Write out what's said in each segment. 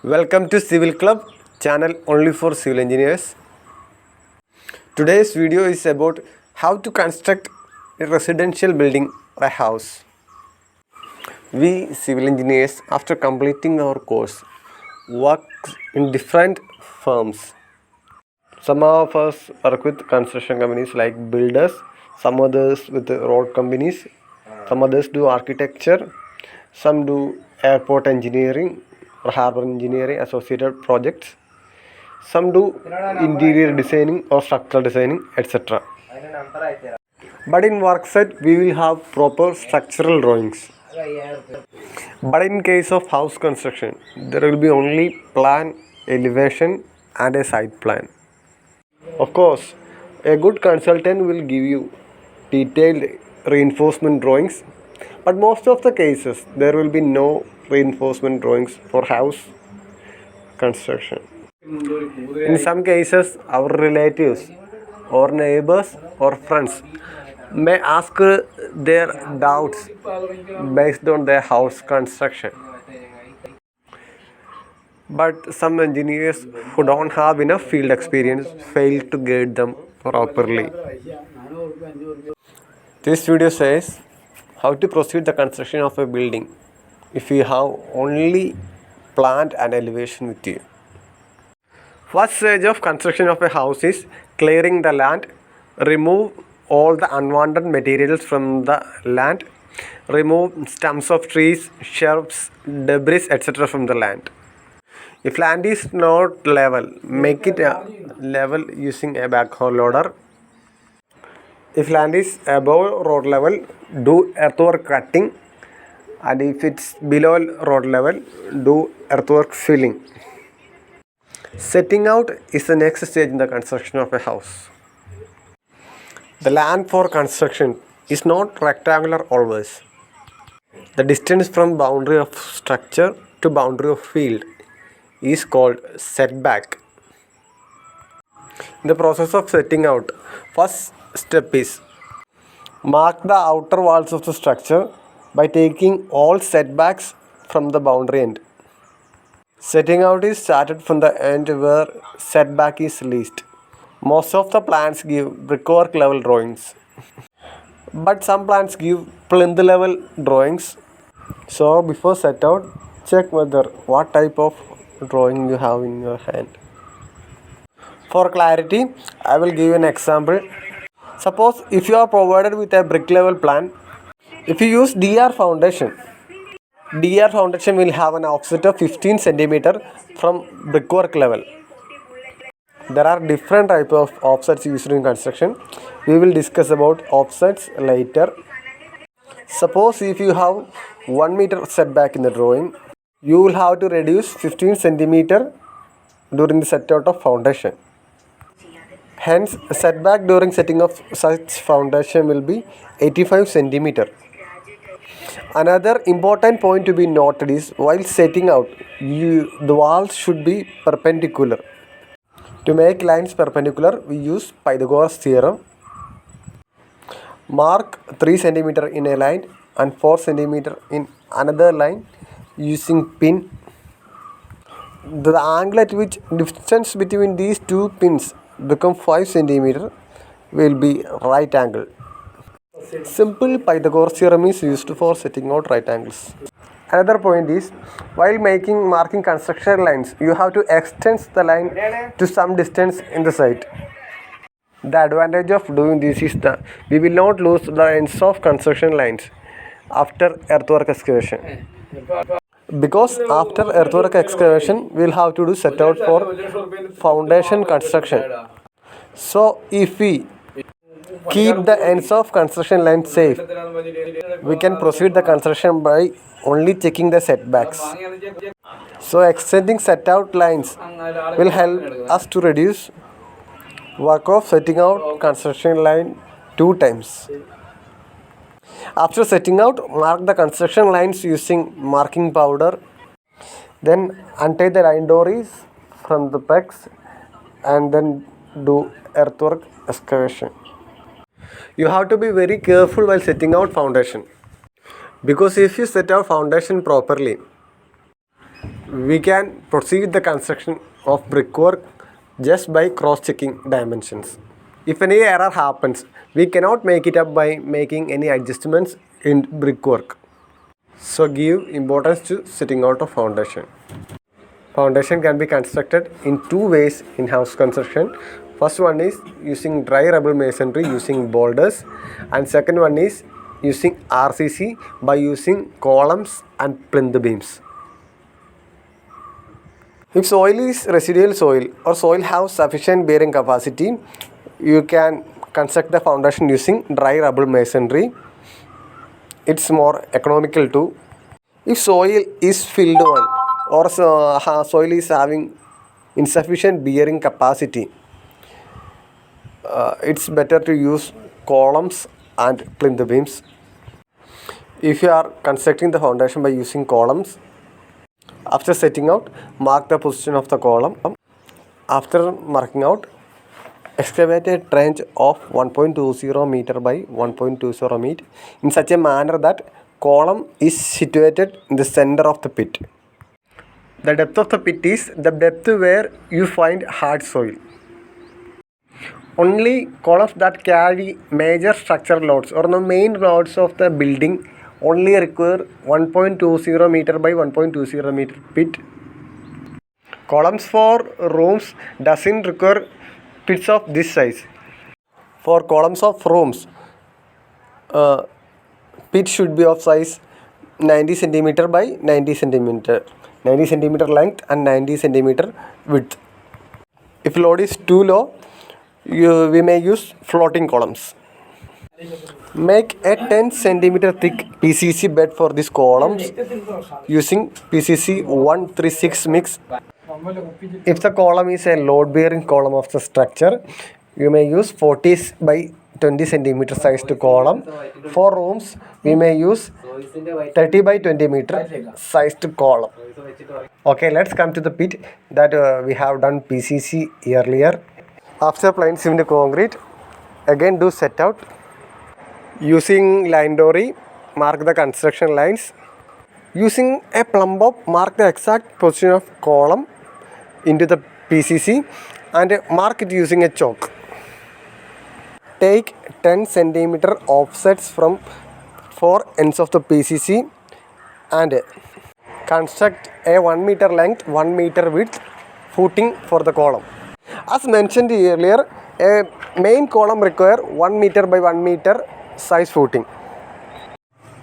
Welcome to Civil Club, channel only for civil engineers. Today's video is about how to construct a residential building or a house. We civil engineers, after completing our course, work in different firms. Some of us work with construction companies like builders, some others with road companies, some others do architecture, some do airport engineering or harbor engineering associated projects, some do interior designing or structural designing, etc. But in worksite we will have proper structural drawings. But in case of house construction, there will be only plan, elevation and a site plan. Of course, a good consultant will give you detailed reinforcement drawings, but most of the cases there will be no reinforcement drawings for house construction. In some cases, our relatives or neighbors or friends may ask their doubts based on their house construction. But some engineers who don't have enough field experience fail to guide them properly. This video says how to proceed the construction of a building if you have only plant and elevation with you. First stage of construction of a house is clearing the land, remove all the unwanted materials from the land, remove stumps of trees, shrubs, debris, etc. from the land. If land is not level, make it level using a backhoe loader. If land is above road level, do earthwork cutting, and if it's below road level, do earthwork filling. Setting out is the next stage in the construction of a house. The land for construction is not rectangular always. The distance from boundary of structure to boundary of field is called setback. In the process of setting out, first step is mark the outer walls of the structure by taking all setbacks from the boundary end. Setting out is started from the end where setback is least. Most of the plans give brickwork level drawings, but some plans give plinth level drawings. So before set out, check whether what type of drawing you have in your hand. For clarity, I will give an example. Suppose if you are provided with a brick level plan, if you use DR foundation will have an offset of 15 cm from brickwork level. There are different types of offsets used in construction. We will discuss about offsets later. Suppose if you have 1 meter setback in the drawing, you will have to reduce 15 cm during the set out of foundation. Hence, setback during setting of such foundation will be 85 cm. Another important point to be noted is while setting out, the walls should be perpendicular. To make lines perpendicular, we use Pythagoras theorem. Mark 3 cm in a line and 4 cm in another line using pin. The angle at which distance between these two pins become 5 cm will be right angle. Simple Pythagoras theorem is used for setting out right angles. Another point is, while marking construction lines, you have to extend the line to some distance in the site. The advantage of doing this is that we will not lose the ends of construction lines after earthwork excavation. Because after earthwork excavation, we will have to do set out for foundation construction. So if we keep the ends of construction line safe, we can proceed the construction by only checking the setbacks. So extending set out lines will help us to reduce work of setting out construction line 2 times. After setting out, mark the construction lines using marking powder. Then untie the line dories from the pegs and then do earthwork excavation. You have to be very careful while setting out foundation, because if you set out foundation properly, We can proceed with the construction of brickwork just by cross-checking dimensions. If any error happens, we cannot make it up by making any adjustments in brickwork. So give importance to setting out a foundation. Foundation can be constructed in two ways in house construction. First one is using dry rubble masonry using boulders, and second one is using RCC by using columns and plinth beams. If soil is residual soil or soil has sufficient bearing capacity, you can construct the foundation using dry rubble masonry. It's more economical too. If soil is filled one or soil is having insufficient bearing capacity, it's better to use columns and plinth beams. If you are constructing the foundation by using columns, after setting out, mark the position of the column. After marking out, excavate a trench of 1.20 meter by 1.20 meter in such a manner that column is situated in the center of the pit. The depth of the pit is the depth where you find hard soil. Only columns that carry major structural loads or the main loads of the building only require 1.20 meter by 1.20 meter pit. Columns for rooms doesn't require pits of this size. For columns of rooms, pit should be of size 90 centimeter by 90 centimeter, 90 centimeter length and 90 centimeter width. If load is too low, we may use floating columns. Make a 10 centimeter thick PCC bed for these columns using PCC 136 mix. If the column is a load bearing column of the structure, you may use 40 by 20 centimeter sized column. For rooms, we may use 30 by 20 meter sized column. Okay, let's come to the pit that we have done PCC earlier. After applying cement concrete, again do set out. Using line dory, mark the construction lines. Using a plumb bob, mark the exact position of column into the PCC and mark it using a chalk. Take 10 centimeter offsets from 4 ends of the PCC and construct a 1 meter length, 1 meter width footing for the column. As mentioned earlier, a main column requires 1 meter by 1 meter size footing,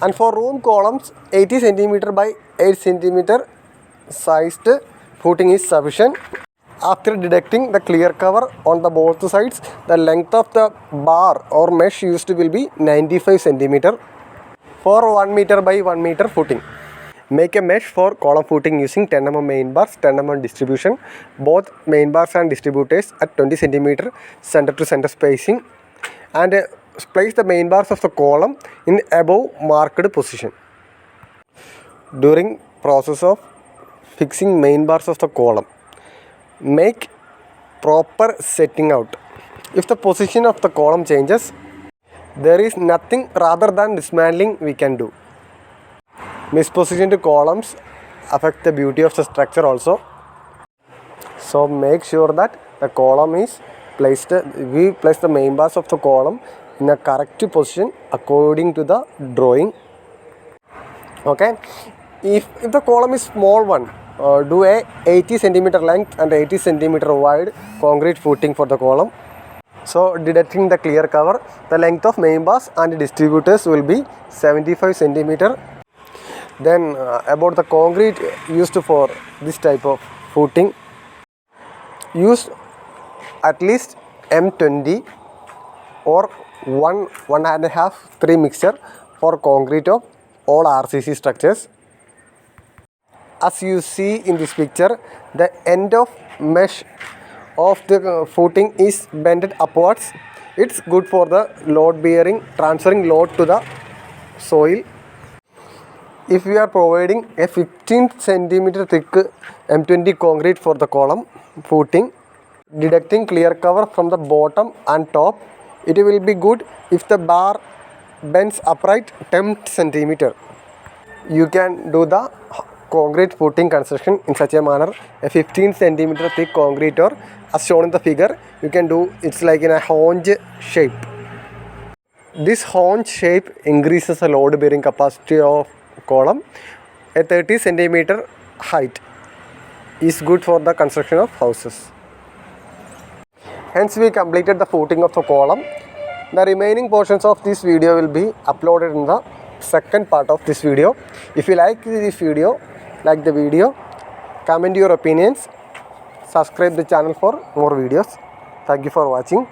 and for room columns 80 centimeter by 8 centimeter sized footing is sufficient. After deducting the clear cover on the both sides, the length of the bar or mesh used will be 95 centimeter for 1 meter by 1 meter footing. Make a mesh for column footing using 10 mm main bars, 10 mm distribution, both main bars and distributors at 20 centimeter center to center spacing, and place the main bars of the column in above marked position. During process of fixing main bars of the column, make proper setting out. If the position of the column changes, there is nothing rather than dismantling we can do. Mispositioned columns affect the beauty of the structure also. So make sure that the column is placed, we place the main bars of the column in a correct position according to the drawing. Okay, if the column is small one, do a 80 centimeter length and 80 centimeter wide concrete footing for the column. So deducting the clear cover, the length of main bars and distributors will be 75 centimeter. Then about the concrete used for this type of footing, use at least M20 or 1.5 3 mixture for concrete of all RCC structures. As you see in this picture, the end of mesh of the footing is bended upwards. It's good for the load bearing, transferring load to the soil. If we are providing a 15 centimeter thick M20 concrete for the column footing, deducting clear cover from the bottom and top, it will be good if the bar bends upright 10 centimeter. You can do the concrete footing construction in such a manner. A 15 centimeter thick concrete, or as shown in the figure, you can do it's like in a haunch shape. This haunch shape increases the load bearing capacity of column. A 30 centimeter height is good for the construction of houses. Hence we completed the footing of the column. The remaining portions of this video will be uploaded in the second part of this video. If you like this video, like the video, comment your opinions, subscribe the channel for more videos. Thank you for watching.